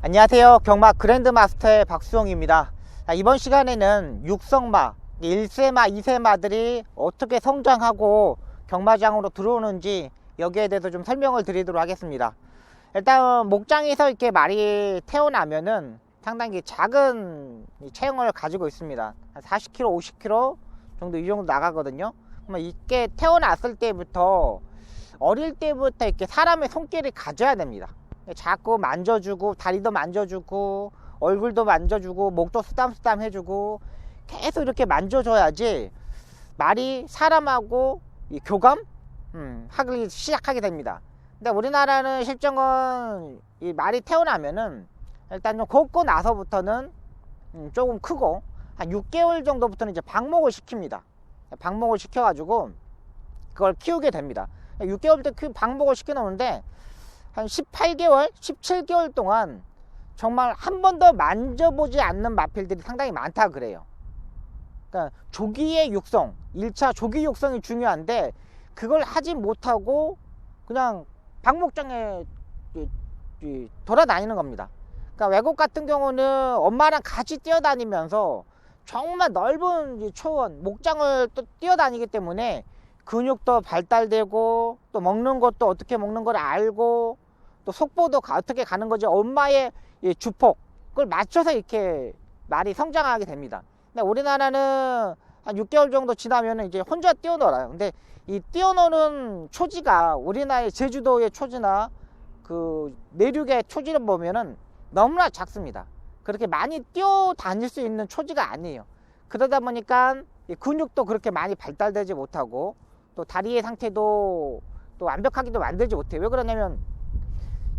안녕하세요. 경마 그랜드마스터의 박수홍입니다. 이번 시간에는 육성마, 1세마, 2세마들이 어떻게 성장하고 경마장으로 들어오는지 여기에 대해서 좀 설명을 드리도록 하겠습니다. 일단 목장에서 이렇게 말이 태어나면은 상당히 작은 체형을 가지고 있습니다. 40kg, 50kg 정도 이 정도 나가거든요. 그러면 이게 태어났을 때부터 어릴 때부터 이렇게 사람의 손길을 가져야 됩니다. 자꾸 만져주고 다리도 만져주고 얼굴도 만져주고 목도 쓰담쓰담 해주고 계속 이렇게 만져줘야지 말이 사람하고 교감 하기 시작하게 됩니다. 근데 우리나라는 실정은 이 말이 태어나면은 일단 좀 걷고 나서부터는 조금 크고 한 6개월 정도부터는 이제 방목을 시킵니다. 방목을 시켜가지고 그걸 키우게 됩니다. 6개월부터 방목을 시켜 놓는데 한 18개월, 17개월 동안 정말 한 번도 만져보지 않는 마필들이 상당히 많다 그래요. 그러니까 조기의 육성, 1차 조기 육성이 중요한데 그걸 하지 못하고 그냥 방목장에 돌아다니는 겁니다. 그러니까 외국 같은 경우는 엄마랑 같이 뛰어다니면서 정말 넓은 초원, 목장을 또 뛰어다니기 때문에 근육도 발달되고 또 먹는 것도 어떻게 먹는 걸 알고 또 속보도 어떻게 가는 거지 엄마의 주폭 그걸 맞춰서 이렇게 말이 성장하게 됩니다. 근데 우리나라는 한 6개월 정도 지나면 이제 혼자 뛰어놀아요. 근데 이 뛰어노는 초지가 우리나라의 제주도의 초지나 그 내륙의 초지를 보면은 너무나 작습니다. 그렇게 많이 뛰어다닐 수 있는 초지가 아니에요. 그러다 보니까 근육도 그렇게 많이 발달되지 못하고 또 다리의 상태도 또 완벽하게도 만들지 못해요. 왜 그러냐면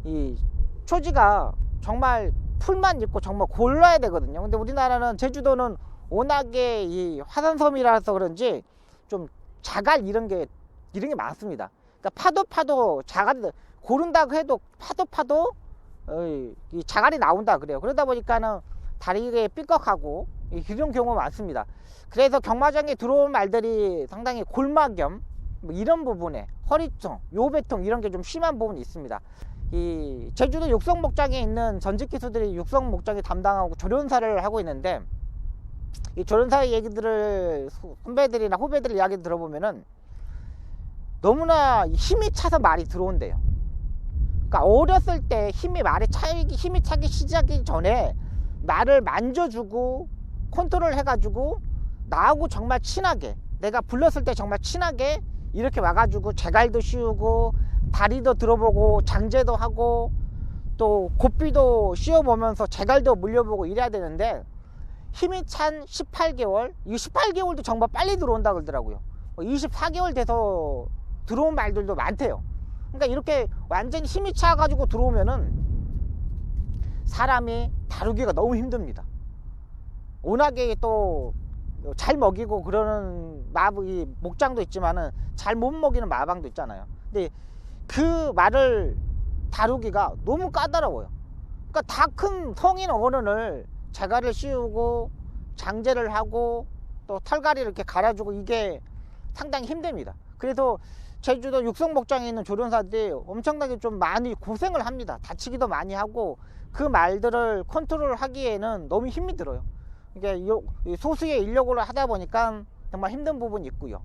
이 초지가 정말 풀만 있고 정말 골라야 되거든요. 근데 우리나라는 제주도는 워낙에 이 화산섬이라서 그런지 좀 자갈 이런 게 많습니다. 그러니까 파도 자갈이 고른다고 해도 파도 이 자갈이 나온다 그래요. 그러다 보니까는 다리가 삐걱하고 이런 경우가 많습니다. 그래서 경마장에 들어온 말들이 상당히 골마겸 뭐 이런 부분에 허리통, 요배통 이런 게 좀 심한 부분이 있습니다. 이 제주도 육성목장에 있는 전직 기수들이 육성목장에 담당하고 조련사를 하고 있는데 이 조련사의 얘기들을 선배들이나 후배들 이야기 들어보면은 너무나 힘이 차서 말이 들어온대요. 그러니까 어렸을 때 힘이 차기 시작하기 전에 말을 만져주고 컨트롤 해가지고 나하고 정말 친하게 내가 불렀을 때 정말 친하게 이렇게 와가지고 제갈도 씌우고 다리도 들어보고 장제도 하고 또 고삐도 씌워보면서 제갈도 물려보고 이래야 되는데 힘이 찬 18개월 이 18개월도 정말 빨리 들어온다 그러더라고요. 24개월 돼서 들어온 말들도 많대요. 그러니까 이렇게 완전히 힘이 차가지고 들어오면은 사람이 다루기가 너무 힘듭니다. 워낙에 또 잘 먹이고 그러는 이 목장도 있지만은 잘 못 먹이는 마방도 있잖아요. 근데 그 말을 다루기가 너무 까다로워요. 그러니까 다 큰 성인 어른을 제갈을 씌우고 장제를 하고 또 털갈이를 이렇게 갈아주고 이게 상당히 힘듭니다. 그래서 제주도 육성목장에 있는 조련사들이 엄청나게 좀 많이 고생을 합니다. 다치기도 많이 하고 그 말들을 컨트롤 하기에는 너무 힘이 들어요. 이게 소수의 인력으로 하다 보니까 정말 힘든 부분이 있고요.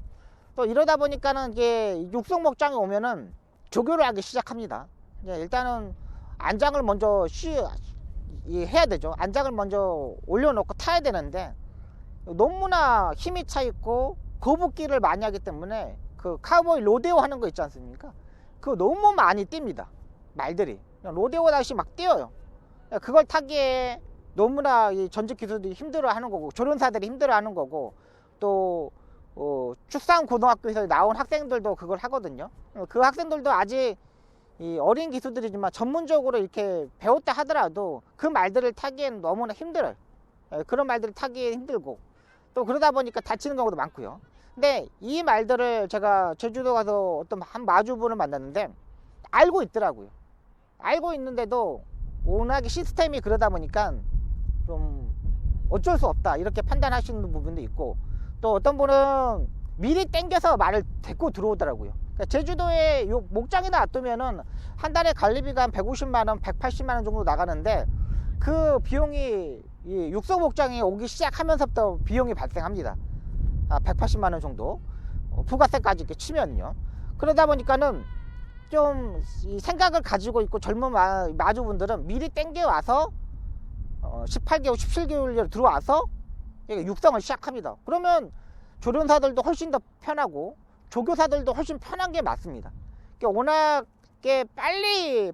또 이러다 보니까는 이게 육성목장에 오면은 조교를 하기 시작합니다. 일단은 안장을 먼저 해야 되죠. 안장을 먼저 올려놓고 타야 되는데 너무나 힘이 차 있고 거북기를 많이 하기 때문에 그 카우보이 로데오 하는 거 있지 않습니까? 그거 너무 많이 뜁니다. 말들이 로데오 다시 막 뛰어요. 그걸 타기에 너무나 이 전직 기수들이 힘들어하는 거고 조련사들이 힘들어하는 거고 또 축산고등학교에서 나온 학생들도 그걸 하거든요. 그 학생들도 아직 이 어린 기수들이지만 전문적으로 이렇게 배웠다 하더라도 그 말들을 타기엔 너무나 힘들어요. 그런 말들을 타기에 힘들고 또 그러다 보니까 다치는 경우도 많고요. 근데 이 말들을 제가 제주도 가서 어떤 한 마주분을 만났는데 알고 있더라고요. 알고 있는데도 워낙에 시스템이 그러다 보니까 좀 어쩔 수 없다 이렇게 판단하시는 부분도 있고 또 어떤 분은 미리 땡겨서 말을 데리고 들어오더라고요. 그러니까 제주도에 목장에 놔두면은 한 달에 관리비가 한 150만원, 180만원 정도 나가는데 그 비용이 이 육성 목장에 오기 시작하면서부터 비용이 발생합니다. 180만 원 정도 부가세까지 이렇게 치면요. 그러다 보니까는 좀 생각을 가지고 있고 젊은 마주분들은 미리 땡겨와서 18개월 17개월 들어와서 육성을 시작합니다. 그러면 조련사들도 훨씬 더 편하고 조교사들도 훨씬 편한 게 맞습니다. 워낙에 빨리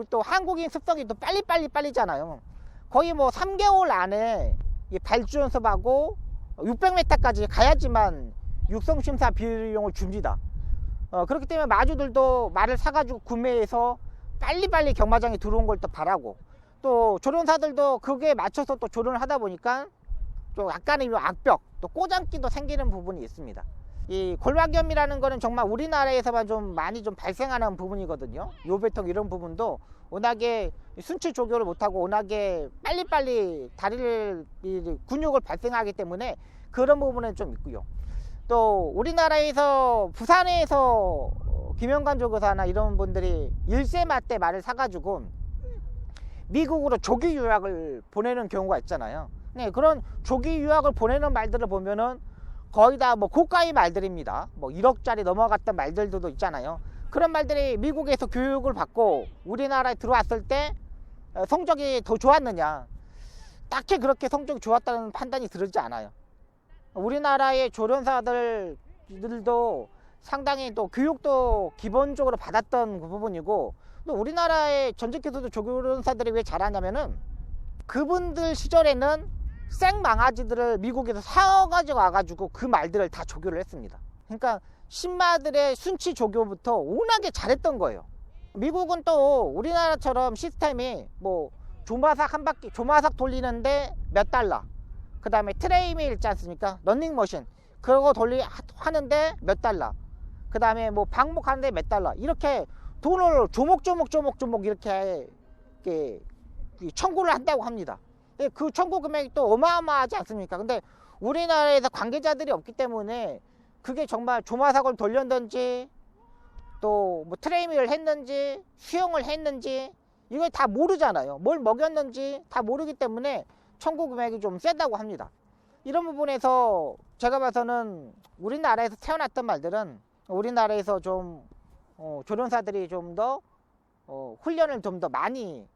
또 한국인 습성이 또 빨리잖아요. 거의 뭐 3개월 안에 발주 연습하고 600m까지 가야지만 육성심사 비용을 줍니다. 그렇기 때문에 마주들도 말을 사가지고 구매해서 빨리 경마장에 들어온 걸 또 바라고, 또 조련사들도 그게 맞춰서 또 조련을 하다 보니까 또 약간의 악벽, 또 꼬장기도 생기는 부분이 있습니다. 이 골막염이라는 거는 정말 우리나라에서만 좀 많이 좀 발생하는 부분이거든요. 요배통 이런 부분도 워낙에 순치 조교를 못하고 워낙에 빨리 다리를 근육을 발생하기 때문에 그런 부분은 좀 있고요. 또 우리나라에서 부산에서 김영관 조교사나 이런 분들이 1세마 때 말을 사가지고 미국으로 조기 유학을 보내는 경우가 있잖아요. 네, 그런 조기 유학을 보내는 말들을 보면은 거의 다 뭐 고가의 말들입니다. 뭐 1억짜리 넘어갔던 말들도 있잖아요. 그런 말들이 미국에서 교육을 받고 우리나라에 들어왔을 때 성적이 더 좋았느냐, 딱히 그렇게 성적이 좋았다는 판단이 들지 않아요. 우리나라의 조련사들도 상당히 또 교육도 기본적으로 받았던 그 부분이고, 또 우리나라의 전직교수도 조련사들이 왜 잘하냐면은 그분들 시절에는 생망아지들을 미국에서 사가지고 와가지고 그 말들을 다 조교를 했습니다. 그러니까 신마들의 순치 조교부터 워낙에 잘했던 거예요. 미국은 또 우리나라처럼 시스템이 뭐 조마삭 한 바퀴, 조마삭 돌리는데 몇 달러, 그 다음에 트레이밀 있지 않습니까? 런닝머신 그거 하는데 몇 달러, 그 다음에 뭐 방목하는데 몇 달러, 이렇게 돈을 조목조목 이렇게 청구를 한다고 합니다. 그 청구 금액이 또 어마어마하지 않습니까? 근데 우리나라에서 관계자들이 없기 때문에 그게 정말 조마삭을 돌렸는지 또 뭐 트레이밀을 했는지 수영을 했는지 이걸 다 모르잖아요. 뭘 먹였는지 다 모르기 때문에 청구 금액이 좀 세다고 합니다. 이런 부분에서 제가 봐서는 우리나라에서 태어났던 말들은 우리나라에서 좀 조련사들이 좀 더 훈련을 좀 더 많이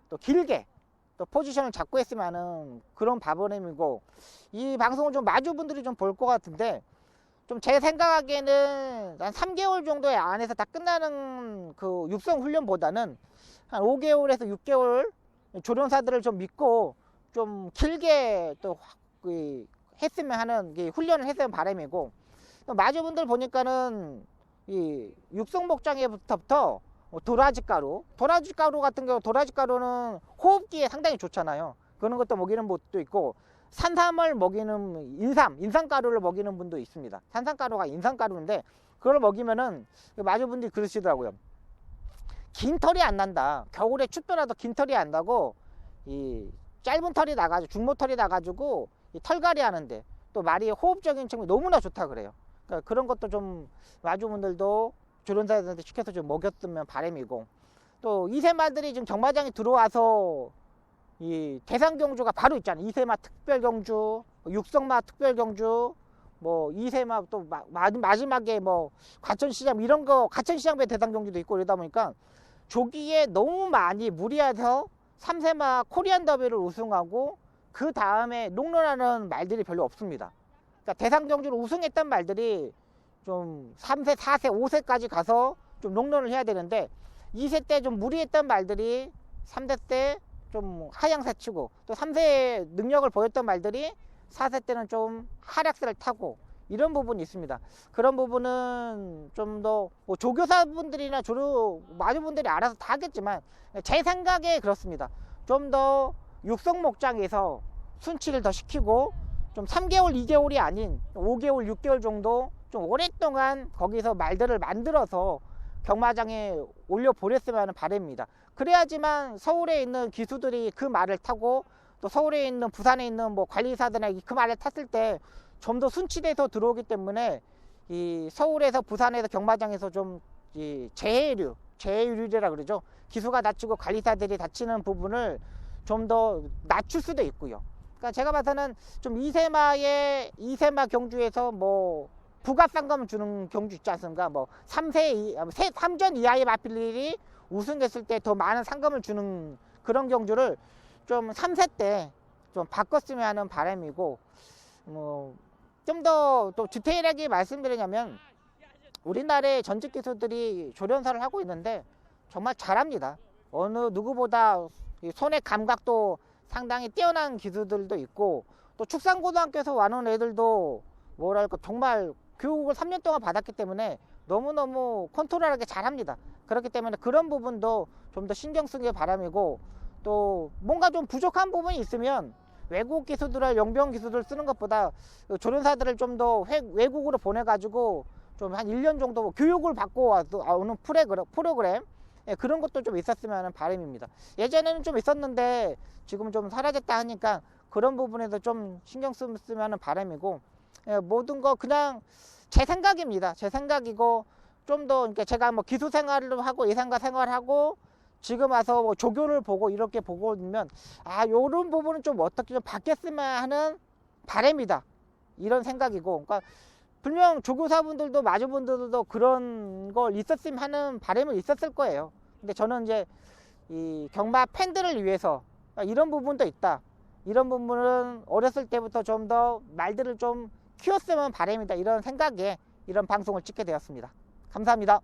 또 길게 또 포지션을 잡고 했으면 하는 그런 바람이고, 이 방송을 좀 마주분들이 좀 볼 것 같은데 좀 제 생각하기에는 한 3개월 정도의 안에서 다 끝나는 그 육성 훈련보다는 한 5개월에서 6개월 조련사들을 좀 믿고 좀 길게 또 했으면 하는 훈련을 했으면 바람이고, 마주분들 보니까는 이 육성 목장에부터 도라지가루 같은 경우, 도라지가루는 호흡기에 상당히 좋잖아요. 그런 것도 먹이는 것도 있고, 산삼을 먹이는 인삼가루를 먹이는 분도 있습니다. 산삼가루가 인삼가루인데 그걸 먹이면은 마주분들이 그러시더라고요. 긴 털이 안 난다. 겨울에 춥더라도 긴 털이 안 나고 이 짧은 털이 나가지고 중모털이 나가지고 이 털갈이 하는데 또 말이 호흡적인 측면이 너무나 좋다 그래요. 그러니까 그런 것도 좀 마주분들도 조련사들한테 시켜서 좀 먹였으면 바람이고, 또 2세 말들이 지금 정마장에 들어와서 이 대상경주가 바로 있잖아요. 2세마 특별경주, 육성마 특별경주, 뭐 2세마 또 마지막에 뭐 과천시장 이런 거, 과천시장배 대상경주도 있고, 그러다 보니까 조기에 너무 많이 무리해서 3세마 코리안 더비를 우승하고 그 다음에 롱런하는 말들이 별로 없습니다. 그러니까 대상경주를 우승했던 말들이 좀 3세, 4세, 5세까지 가서 좀 롱런을 해야 되는데 2세 때 좀 무리했던 말들이 3세 때 좀 하향세 치고, 또 3세 능력을 보였던 말들이 4세 때는 좀 하락세를 타고 이런 부분이 있습니다. 그런 부분은 좀 더 뭐 조교사분들이나 마주분들이 알아서 다 하겠지만 제 생각에 그렇습니다. 좀 더 육성 목장에서 순치를 더 시키고 좀 3개월, 2개월이 아닌 5개월, 6개월 정도 좀 오랫동안 거기서 말들을 만들어서 경마장에 올려 보냈으면 하는 바람입니다. 그래야지만 서울에 있는 기수들이 그 말을 타고, 또 서울에 있는 부산에 있는 뭐 관리사들이 그 말을 탔을 때 좀 더 순치돼서 들어오기 때문에 이 서울에서 부산에서 경마장에서 좀 이 재해율이라 그러죠. 기수가 다치고 관리사들이 다치는 부분을 좀 더 낮출 수도 있고요. 그러니까 제가 봐서는 좀 2세마 경주에서 뭐 부가상금을 주는 경주 있지 않습니까? 뭐 3전 이하의 마필들이 우승했을 때 더 많은 상금을 주는 그런 경주를 좀 3세 때 좀 바꿨으면 하는 바람이고, 뭐 좀 더 또 디테일하게 말씀드리냐면 우리나라의 전직 기수들이 조련사를 하고 있는데 정말 잘합니다. 어느 누구보다 손의 감각도 상당히 뛰어난 기수들도 있고, 또 축산고등학교에서 와는 애들도 뭐랄까 정말 교육을 3년 동안 받았기 때문에 너무너무 컨트롤하게 잘합니다. 그렇기 때문에 그런 부분도 좀 더 신경 쓰기 바람이고, 또 뭔가 좀 부족한 부분이 있으면 외국 기수들을 용병 기수들 쓰는 것보다 조련사들을 좀 더 외국으로 보내가지고 좀 한 1년 정도 교육을 받고 오는 프로그램, 예, 그런 것도 좀 있었으면 하는 바람입니다. 예전에는 좀 있었는데 지금 좀 사라졌다 하니까 그런 부분에서 좀 신경 쓰면 하는 바람이고, 예, 모든 거 그냥 제 생각입니다. 제 생각이고, 좀 더 그러니까 제가 뭐 기수 생활을 하고 예상가 생활하고 지금 와서 뭐 조교를 보고 이렇게 보고 있으면 요런 부분은 좀 어떻게 좀 바뀌었으면 하는 바람이다, 이런 생각이고, 그러니까 분명 조교사분들도 마주분들도 그런 걸 있었으면 하는 바람은 있었을 거예요. 근데 저는 이제 이 경마 팬들을 위해서 이런 부분도 있다, 이런 부분은 어렸을 때부터 좀 더 말들을 좀 키웠으면 바람이다, 이런 생각에 이런 방송을 찍게 되었습니다. 감사합니다.